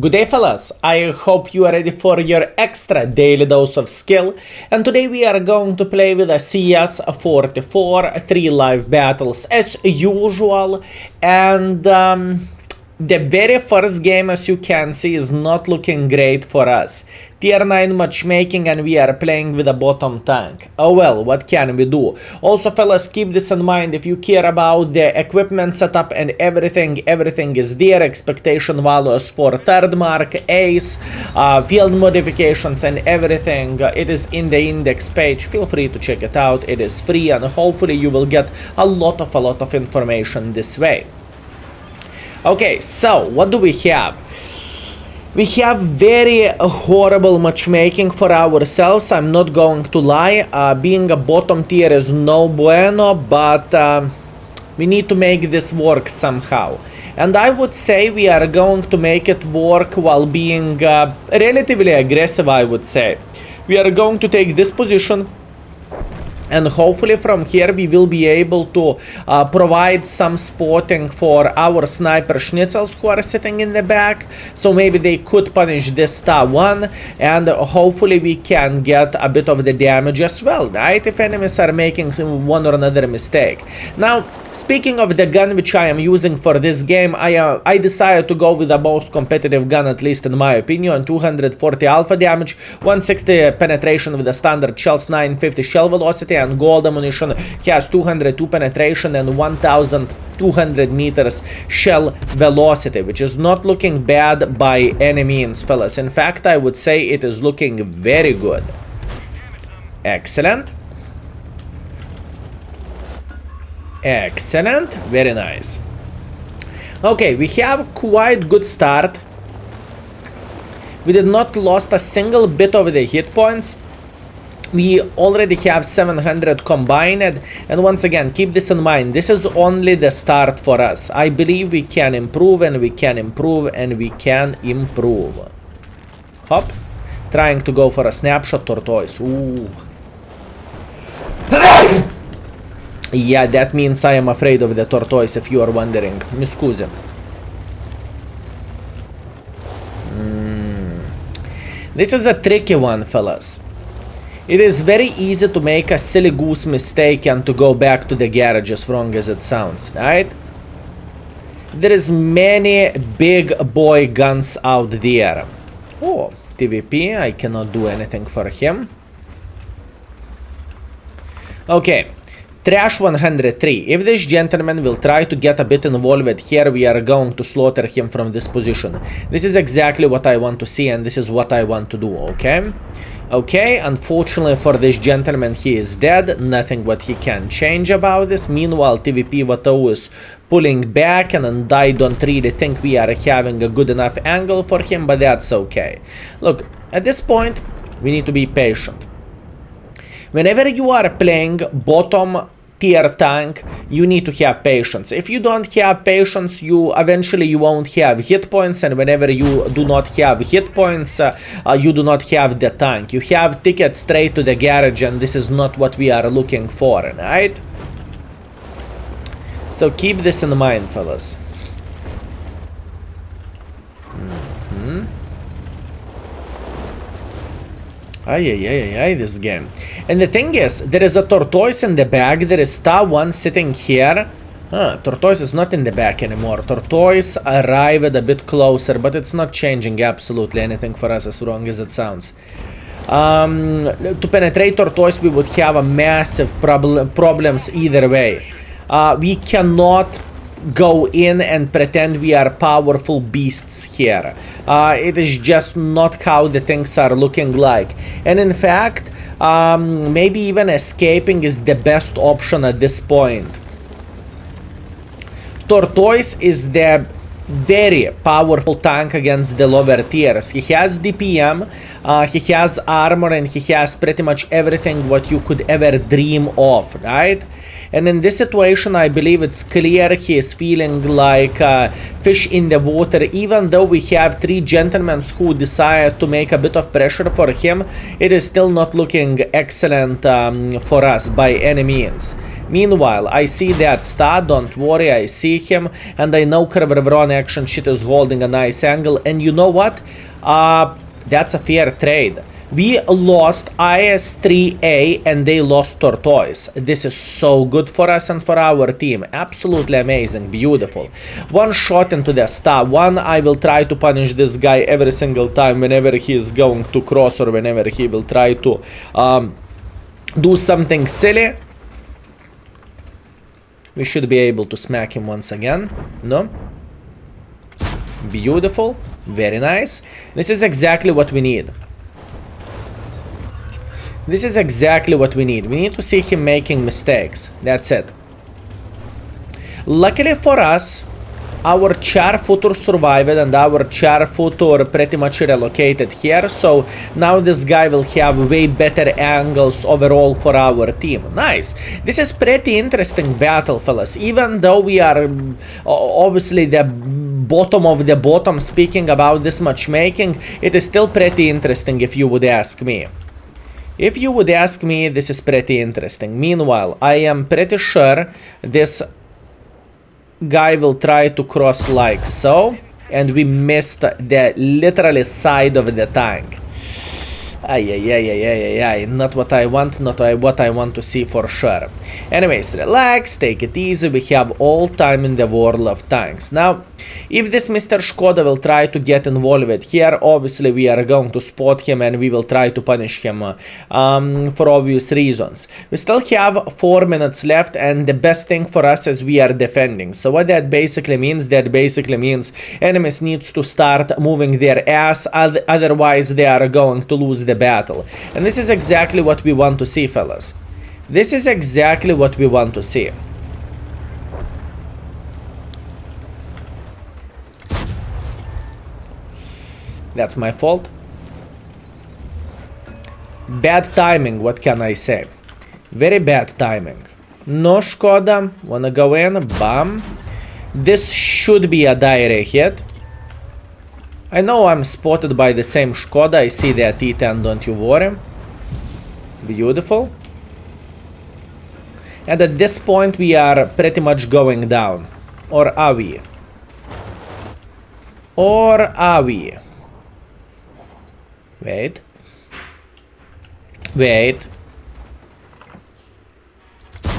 Good day fellas, I hope you are ready for your extra daily dose of skill, and today we are going to play with a CS-44, 3 live battles as usual, and the very first game, as you can see, is not looking great for us. Tier 9 matchmaking and we are playing with a bottom tank. Oh well, what can we do? Also fellas, keep this in mind, if you care about the equipment setup and everything is there. Expectation values for third mark, ace, field modifications and everything. It is in the index page. Feel free to check it out. It is free and hopefully you will get a lot of information this way. Okay, so what do we have? We have very horrible matchmaking for ourselves, I'm not going to lie. Being a bottom tier is no bueno, but we need to make this work somehow. And I would say we are going to make it work while being relatively aggressive, I would say. We are going to take this position, and hopefully from here we will be able to provide some spotting for our sniper schnitzels who are sitting in the back. So maybe they could punish this star one, and hopefully we can get a bit of the damage as well, right? If enemies are making one or another mistake. Now, speaking of the gun which I am using for this game, I decided to go with the most competitive gun, at least in my opinion. 240 alpha damage, 160 penetration with a standard shells, 950 shell velocity, and gold ammunition has 202 penetration and 1200 meters shell velocity, which is not looking bad by any means, fellas. In fact, I would say it is looking very good. Excellent. Excellent, very nice. Okay, we have quite good start. We did not lost a single bit of the hit points. We already have 700 combined, and once again, keep this in mind, this is only the start for us. I believe we can improve and we can improve and we can improve. Hop, trying to go for a snapshot tortoise. Ooh. Yeah, that means I am afraid of the tortoise, if you are wondering. Mi scusi. This is a tricky one, fellas. It is very easy to make a silly goose mistake and to go back to the garage, as wrong as it sounds, right? There is many big boy guns out there. Oh, TVP, I cannot do anything for him. Okay. Trash 103. If this gentleman will try to get a bit involved here, we are going to slaughter him from this position. This is exactly what I want to see, and this is what I want to do, okay? Okay, unfortunately for this gentleman, he is dead. Nothing what he can change about this. Meanwhile, TVP Watau is pulling back, and I don't really think we are having a good enough angle for him, but that's okay. Look, at this point, we need to be patient. Whenever you are playing bottom tier tank, you need to have patience. If you don't have patience, eventually you won't have hit points, and whenever you do not have hit points, you do not have the tank. You have tickets straight to the garage, and this is not what we are looking for, right? So keep this in mind, fellas. This game. And the thing is, there is a tortoise in the back, there is star one sitting here. Tortoise is not in the back anymore. Tortoise arrived a bit closer, but it's not changing absolutely anything for us, as wrong as it sounds. To penetrate Tortoise, we would have a massive problems either way. We cannot go in and pretend we are powerful beasts here. It is just not how the things are looking like. And in fact, maybe even escaping is the best option at this point. Tortoise is the very powerful tank against the lower tiers. He has DPM, he has armor, and he has pretty much everything what you could ever dream of, right? And in this situation, I believe it's clear he is feeling like fish in the water. Even though we have 3 gentlemen who decide to make a bit of pressure for him, it is still not looking excellent for us by any means. Meanwhile, I see that star, don't worry, I see him, and I know Kerberon action shit is holding a nice angle, and you know what? That's a fair trade. We lost IS-3A and they lost Tortoise. This is so good for us and for our team. Absolutely amazing, beautiful. 1 shot into the star. 1, I will try to punish this guy every single time whenever he is going to cross or whenever he will try to do something silly. We should be able to smack him once again. No? Beautiful. Very nice. This is exactly what we need. This is exactly what we need. We need to see him making mistakes. That's it. Luckily for us, our char footer survived and our char footer pretty much relocated here. So now this guy will have way better angles overall for our team. Nice. This is pretty interesting battle, fellas. Even though we are obviously the bottom of the bottom speaking about this matchmaking, it is still pretty interesting if you would ask me. If you would ask me, this is pretty interesting. Meanwhile, I am pretty sure this guy will try to cross like so, and we missed the literally side of the tank. Not what I want, not what I want to see for sure. Anyways, relax, take it easy, we have all time in the world of tanks. Now, if this Mr. Skoda will try to get involved here, obviously we are going to spot him and we will try to punish him for obvious reasons. We still have 4 minutes left, and the best thing for us is we are defending. So what that basically means, enemies needs to start moving their ass, otherwise they are going to lose the battle. And this is exactly what we want to see, fellas. This is exactly what we want to see. That's my fault. Bad timing, what can I say? Very bad timing. No Skoda, wanna go in, bam. This should be a direct hit. I know I'm spotted by the same Skoda, I see that T10, don't you worry. Beautiful. And at this point we are pretty much going down. Or are we? Or are we? Wait. Wait.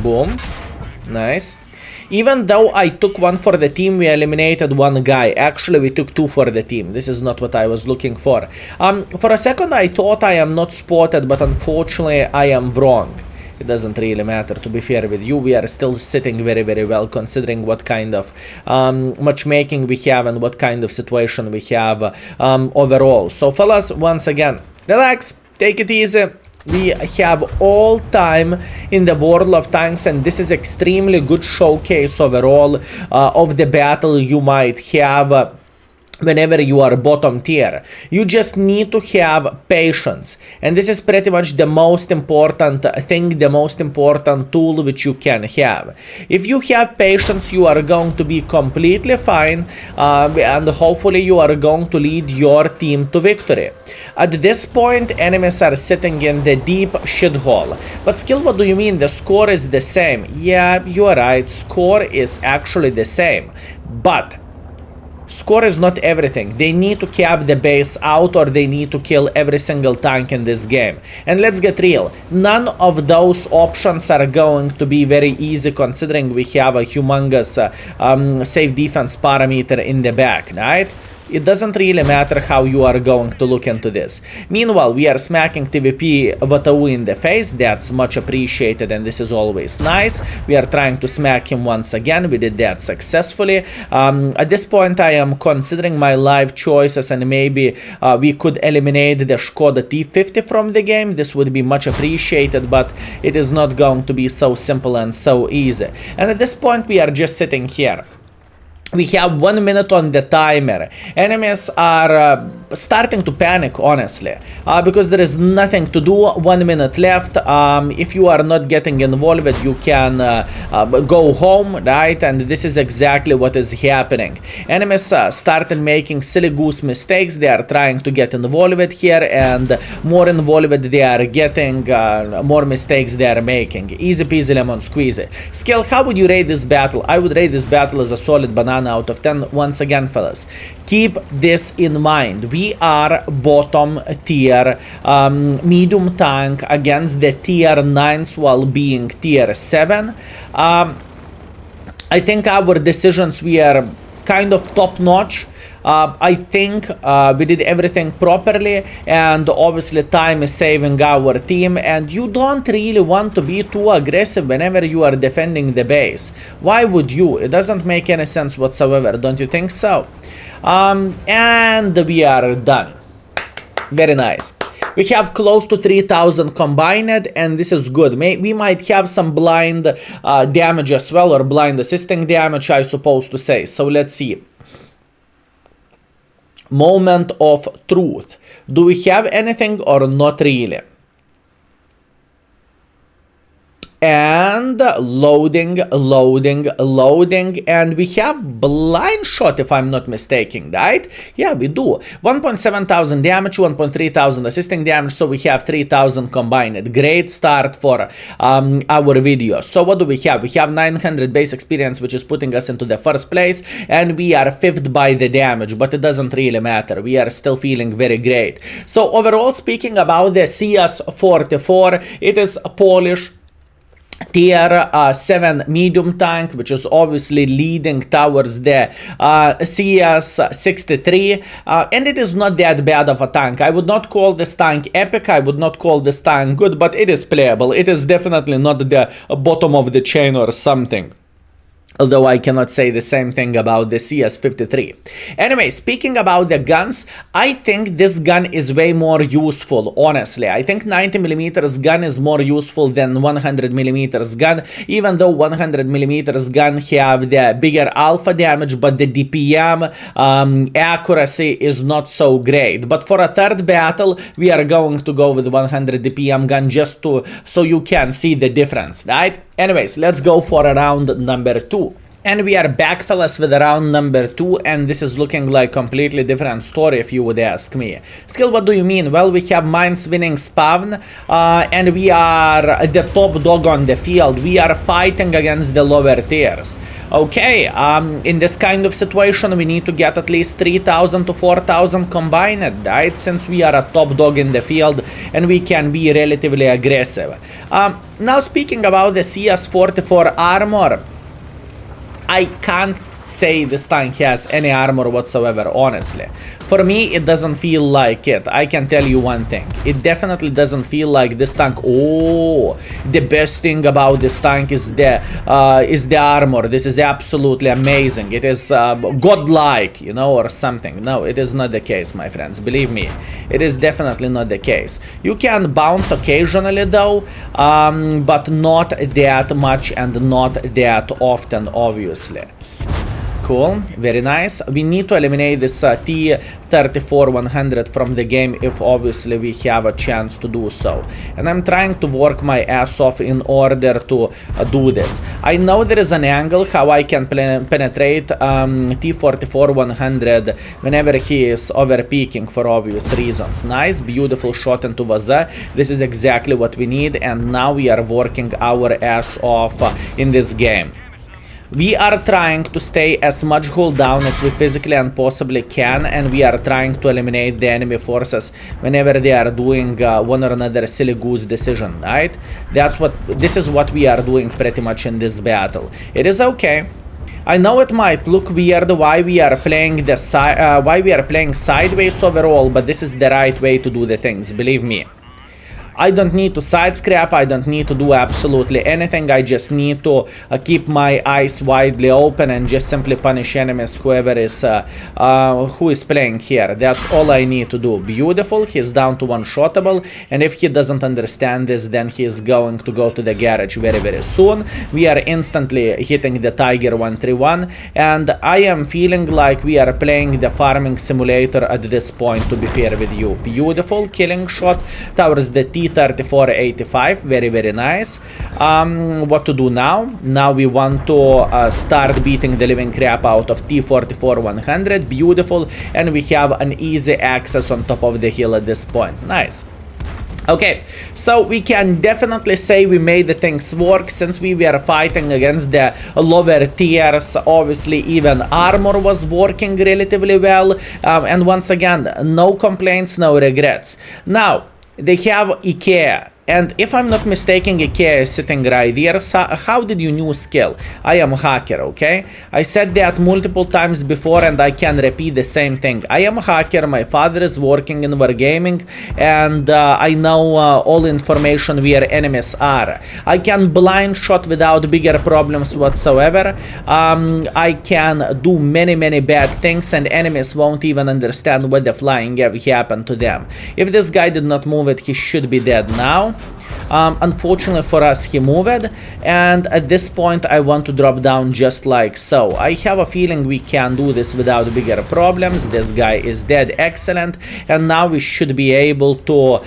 Boom. Nice. Even though I took 1 for the team, we eliminated 1 guy. Actually, we took 2 for the team. This is not what I was looking for. For a second, I thought I am not spotted, but unfortunately, I am wrong. It doesn't really matter, to be fair with you. We are still sitting very, very well, considering what kind of matchmaking we have and what kind of situation we have overall. So, fellas, once again, relax, take it easy. We have all time in the world of tanks, and this is extremely good showcase overall of the battle you might have whenever you are bottom tier. You just need to have patience, and this is pretty much the most important thing, the most important tool which you can have. If you have patience, you are going to be completely fine, and hopefully you are going to lead your team to victory. At this point, enemies are sitting in the deep shithole. But still, what do you mean? The score is the same. Yeah, you are right, score is actually the same, but score is not everything. They need to cap the base out, or they need to kill every single tank in this game. And let's get real, none of those options are going to be very easy, considering we have a humongous safe defense parameter in the back, right? It doesn't really matter how you are going to look into this. Meanwhile, we are smacking TVP Vatau in the face. That's much appreciated, and this is always nice. We are trying to smack him once again. We did that successfully. At this point, I am considering my live choices, and maybe we could eliminate the Skoda T50 from the game. This would be much appreciated, but it is not going to be so simple and so easy. And at this point, we are just sitting here. We have 1 minute on the timer. Enemies are starting to panic, honestly, because there is nothing to do. 1 minute left. If you are not getting involved, you can go home, right? And this is exactly what is happening. Enemies started making silly goose mistakes. They are trying to get involved here, and more involved they are getting, more mistakes they are making. Easy peasy lemon squeezy. Skill, how would you rate this battle? I would rate this battle as a solid banana out of 10. Once again, fellas, keep this in mind. We are bottom tier medium tank against the tier 9s while being tier 7. I think our decisions were kind of top notch. I think we did everything properly, and obviously time is saving our team, and you don't really want to be too aggressive whenever you are defending the base. Why would you? It doesn't make any sense whatsoever, don't you think so? And we are done. Very nice. We have close to 3000 combined, and this is good. We might have some blind damage as well, or blind assisting damage, I suppose to say. So let's see. Moment of truth. Do we have anything or not really? And loading, and we have blind shot, if I'm not mistaken, right? Yeah, we do. 1.7 thousand damage, 1.3 thousand assisting damage, so we have 3000 combined. Great start for our video. So what do we have? We have 900 base experience, which is putting us into the first place, and we are 5th by the damage, but it doesn't really matter. We are still feeling very great. So overall, speaking about the CS-44, it is Polish tier 7 medium tank, which is obviously leading towards the CS-63, and it is not that bad of a tank. I would not call this tank epic, I would not call this tank good, but it is playable. It is definitely not the bottom of the chain or something. Although I cannot say the same thing about the CS-53. Anyway, speaking about the guns, I think this gun is way more useful, honestly. I think 90mm gun is more useful than 100mm gun, even though 100mm gun have the bigger alpha damage, but the DPM accuracy is not so great. But for a third battle, we are going to go with 100 DPM gun just so you can see the difference, right? Anyways, let's go for round number 2. And we are back, fellas, with round number 2, and this is looking like completely different story if you would ask me. Skill, what do you mean? Well, we have mines winning spawn, and we are the top dog on the field. We are fighting against the lower tiers. Okay, in this kind of situation, we need to get at least 3000 to 4000 combined, right? Since we are a top dog in the field and we can be relatively aggressive. Now, speaking about the CS-44 armor, I can't say this tank has any armor whatsoever, honestly. For me, it doesn't feel like it. I can tell you one thing. It definitely doesn't feel like this tank. Oh, the best thing about this tank is the armor. This is absolutely amazing. It is godlike, you know, or something. No, it is not the case, my friends. Believe me, it is definitely not the case. You can bounce occasionally, though, but not that much and not that often, obviously. Cool, very nice. We need to eliminate this T-34-100 from the game if obviously we have a chance to do so. And I'm trying to work my ass off in order to do this. I know there is an angle how I can penetrate T-44-100 whenever he is overpeaking for obvious reasons. Nice, beautiful shot into Vaza. This is exactly what we need, and now we are working our ass off in this game. We are trying to stay as much hold down as we physically and possibly can, and we are trying to eliminate the enemy forces whenever they are doing one or another silly goose decision, right? This is what we are doing pretty much in this battle. It is okay. I know it might look weird why we are playing sideways overall, but this is the right way to do the things, believe me. I don't need to side scrap, I don't need to do absolutely anything, I just need to keep my eyes widely open and just simply punish enemies, whoever is who is playing here. That's all I need to do. Beautiful, he's down to one-shottable, and if he doesn't understand this, then he is going to go to the garage very soon. We are instantly hitting the Tiger 131, and I am feeling like we are playing the farming simulator at this point, to be fair with you. Beautiful killing shot towards the T-34-85, very nice. What to do now? Now we want to start beating the living crap out of T-44-100. Beautiful, and we have an easy access on top of the hill at this point. Nice. Okay, so we can definitely say we made the things work since we were fighting against the lower tiers. Obviously, even armor was working relatively well. And once again, no complaints, no regrets. Now, they have IKEA. And if I'm not mistaken, IKEA is sitting right here. So how did you new skill? I am a hacker, okay? I said that multiple times before and I can repeat the same thing. I am a hacker, my father is working in wargaming, and I know all information where enemies are. I can blind shot without bigger problems whatsoever. I can do many bad things and enemies won't even understand what the flying have happened to them. If this guy did not move it, he should be dead now. Unfortunately for us, he moved, and at this point I want to drop down just like so. I have a feeling we can do this without bigger problems. This guy is dead, excellent, and now we should be able to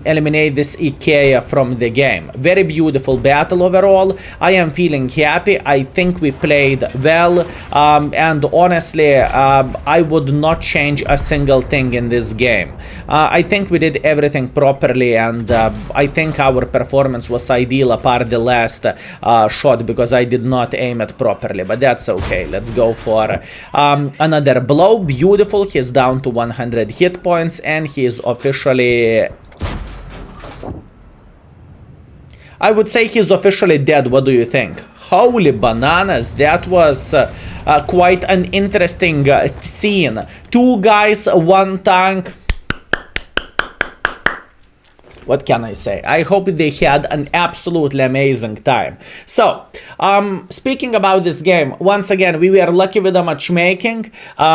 eliminate this IKEA from the game. Very beautiful battle overall. I am feeling happy. I think we played well, and honestly, I would not change a single thing in this game. I think we did everything properly, and I think our performance was ideal apart the last shot because I did not aim it properly, but that's okay. Let's go for another blow. Beautiful, he's down to 100 hit points and he is officially... I would say he's officially dead. What do you think? Holy bananas, that was quite an interesting scene. Two guys, one tank. What can I say? I hope they had an absolutely amazing time. So, speaking about this game, once again, we were lucky with the matchmaking. We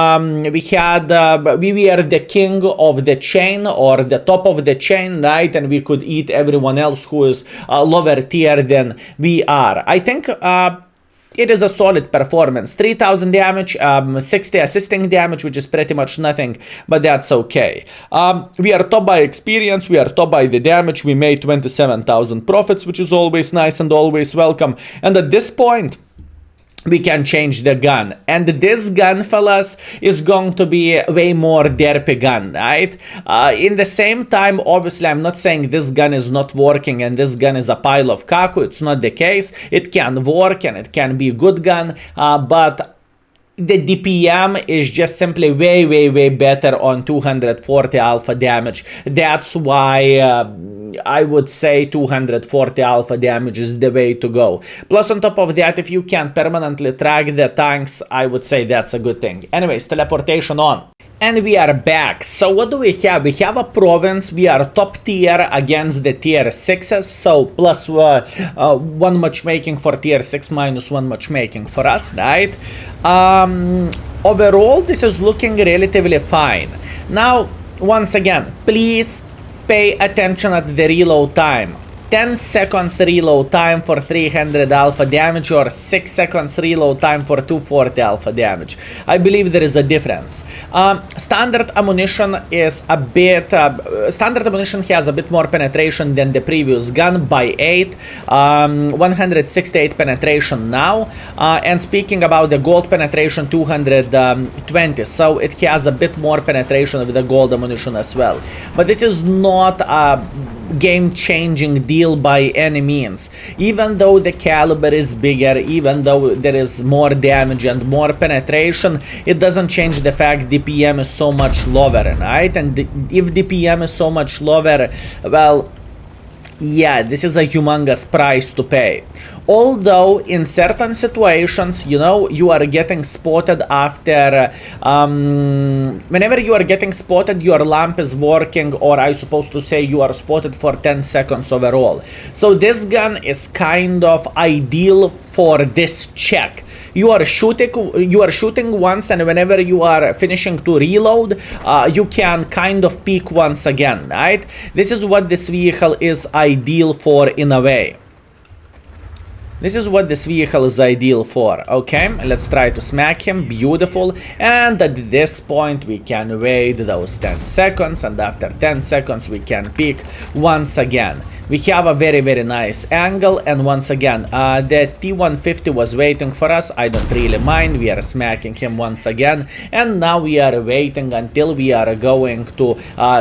were the king of the chain, or the top of the chain, right? And we could eat everyone else who is lower tier than we are. I think... it is a solid performance. 3000 damage, 60 assisting damage, which is pretty much nothing, but that's okay. We are top by experience, we are top by the damage, we made 27,000 profits, which is always nice and always welcome. And at this point, we can change the gun, and this gun, fellas, is going to be a way more derpy gun, right? In the same time, obviously, I'm not saying this gun is not working and this gun is a pile of kaku. It's not the case. It can work and it can be a good gun, but the DPM is just simply way better on 240 alpha damage. That's why I would say 240 alpha damage is the way to go. Plus, on top of that, if you can permanently track the tanks, I would say that's a good thing. Anyways, teleportation on. And we are back. So what do we have? We have a province. We are top tier against the tier 6s. So plus 1 matchmaking for tier 6 minus 1 matchmaking for us, right? Overall, this is looking relatively fine. Now, once again, please pay attention at the reload time. 10 seconds reload time for 300 alpha damage, or 6 seconds reload time for 240 alpha damage. I believe there is a difference. Standard ammunition is a bit... standard ammunition has a bit more penetration than the previous gun by 8. 168 penetration now. And speaking about the gold penetration, 220. So it has a bit more penetration with the gold ammunition as well. But this is not a game-changing deal by any means. Even though the caliber is bigger, even though there is more damage and more penetration, it doesn't change the fact DPM is so much lower, right? And if DPM is so much lower, well, yeah, this is a humongous price to pay. Although in certain situations, you know, you are getting spotted after, whenever you are getting spotted, your lamp is working, or I supposed to say you are spotted for 10 seconds overall. So this gun is kind of ideal for this check. You are shooting once, and whenever you are finishing to reload, you can kind of peek once again, right? This is what this vehicle is ideal for in a way. This is what this vehicle is ideal for. Okay, let's try to smack him. Beautiful. And at this point, we can wait those 10 seconds. And after 10 seconds, we can peek once again. We have a very, very nice angle. And once again, the T-150 was waiting for us. I don't really mind. We are smacking him once again. And now we are waiting until we are going to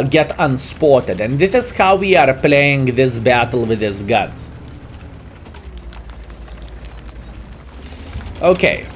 get unspotted. And this is how we are playing this battle with this gun. Okay.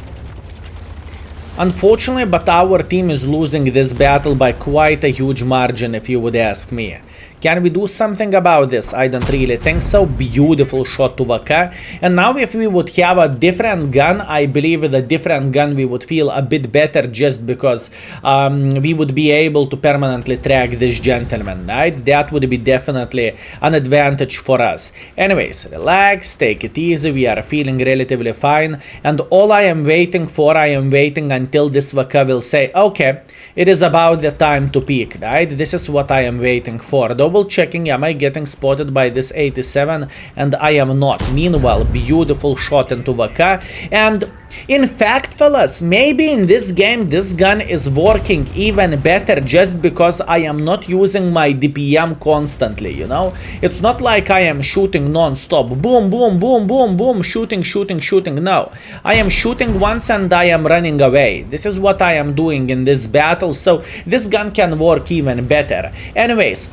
Unfortunately, but our team is losing this battle by quite a huge margin, if you would ask me. Can we do something about this? I don't really think so. Beautiful shot to Vaka. And now if we would have a different gun, I believe with a different gun we would feel a bit better, just because we would be able to permanently track this gentleman, right? That would be definitely an advantage for us. Anyways, relax, take it easy. We are feeling relatively fine. And all I am waiting for, I am waiting until this Vaka will say, okay, it is about the time to peak, right? This is what I am waiting for. Double checking, am I getting spotted by this 87? And I am not. Meanwhile, beautiful shot into Vaka. And in fact, fellas, maybe in this game this gun is working even better just because I am not using my DPM constantly, you know? It's not like I am shooting non-stop. Boom, boom, boom, boom, boom, shooting, shooting, shooting. No. I am shooting once and I am running away. This is what I am doing in this battle, so this gun can work even better. Anyways,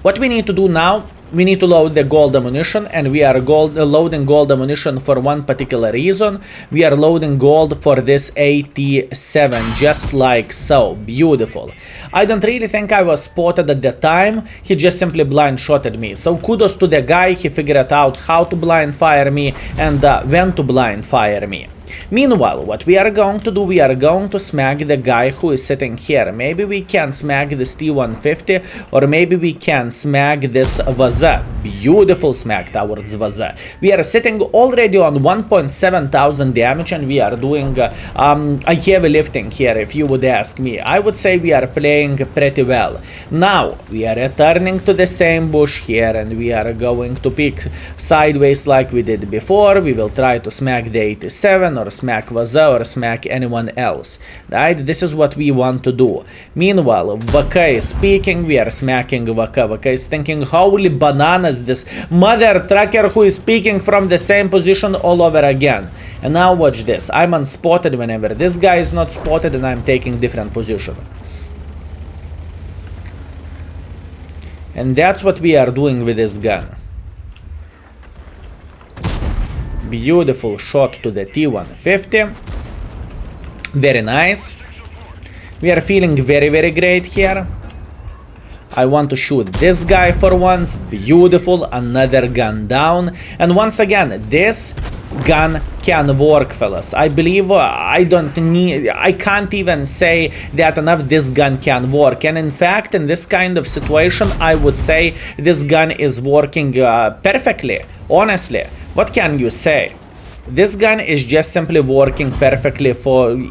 what we need to do now, we need to load the gold ammunition, and we are loading gold ammunition for one particular reason. We are loading gold for this 87, just like so. Beautiful. I don't really think I was spotted at the time. He just simply blind shotted me. So kudos to the guy. He figured out how to blind fire me and when to blind fire me. Meanwhile, what we are going to do, we are going to smack the guy who is sitting here. Maybe we can smack this T-150, or maybe we can smack this Vaza. Beautiful smack towards Vaza. We are sitting already on 1.7 thousand damage, and we are doing a heavy lifting here, if you would ask me. I would say we are playing pretty well. Now, we are returning to the same bush here, and we are going to pick sideways like we did before. We will try to smack the 87, or smack Vaza, or smack anyone else, right? This is what we want to do. Meanwhile, Vaka is speaking, we are smacking Vaka. Vaka is thinking, holy bananas, this mother trucker who is speaking from the same position all over again. And now watch this. I'm unspotted whenever this guy is not spotted, and I'm taking different position. And that's what we are doing with this gun. Beautiful shot to the T-150. Very nice. We are feeling very, very great here. I want to shoot this guy for once. Beautiful. Another gun down. And once again, this gun can work, fellas. I believe I can't even say that enough. This gun can work. And in fact, in this kind of situation, I would say this gun is working perfectly. Honestly. What can you say? This gun is just simply working perfectly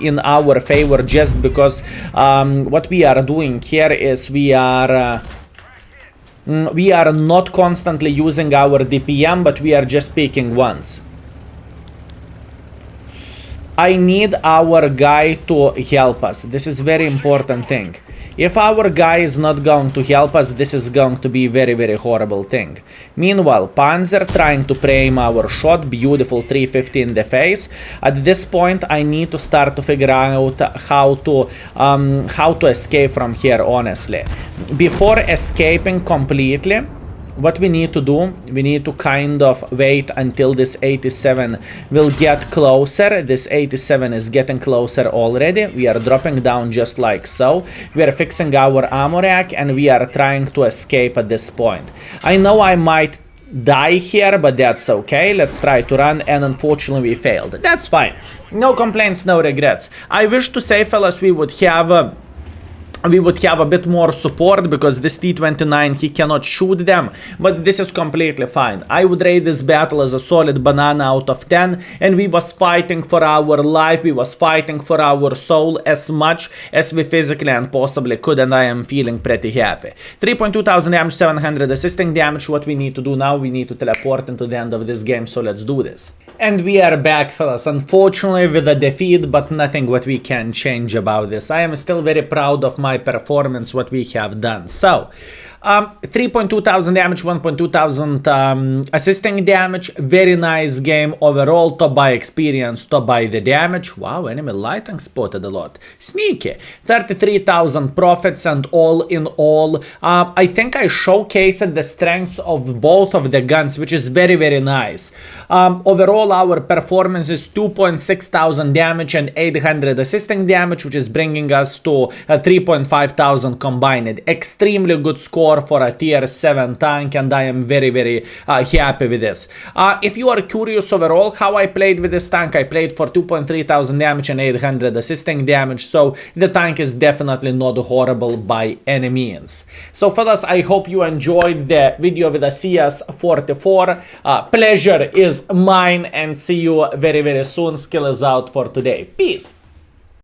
in our favor, just because what we are doing here is we are not constantly using our DPM, but we are just peeking once. I need our guy to help us. This is very important thing. If our guy is not going to help us, this is going to be very, very horrible thing. Meanwhile, Panzer trying to frame our shot. Beautiful 350 in the face. At this point, I need to start to figure out how to escape from here, honestly. Before escaping completely, what we need to do, we need to kind of wait until this 87 will get closer. This 87 is getting closer already. We are dropping down just like so. We are fixing our ammo rack, and we are trying to escape at this point. I know I might die here, but that's okay. Let's try to run, and unfortunately we failed. That's fine. No complaints, no regrets. I wish to say, fellas, we would have a bit more support, because this T-29, he cannot shoot them, but this is completely fine. I would rate this battle as a solid banana out of 10, and we was fighting for our life, we was fighting for our soul as much as we physically and possibly could, and I am feeling pretty happy. 3.2 thousand damage, 700 assisting damage. What we need to do now, we need to teleport into the end of this game, so let's do this. And we are back, fellas, unfortunately with a defeat, but nothing what we can change about this. I am still very proud of my performance, what we have done. So 3.2 thousand damage, 1.2 thousand assisting damage. Very nice game overall. Top by experience, top by the damage. Wow, enemy lighting spotted a lot. Sneaky. 33,000 profits, and all in all, I think I showcased the strengths of both of the guns, which is very, very nice. Overall, our performance is 2.6 thousand damage and 800 assisting damage, which is bringing us to 3.5 thousand combined. Extremely good score for a tier 7 tank, and I am very, very happy with this. If you are curious overall how I played with this tank, I played for 2.3 thousand damage and 800 assisting damage, so the tank is definitely not horrible by any means. So fellas, I hope you enjoyed the video with the CS-44. Pleasure is mine, and see you very, very soon. Skill is out for today. Peace.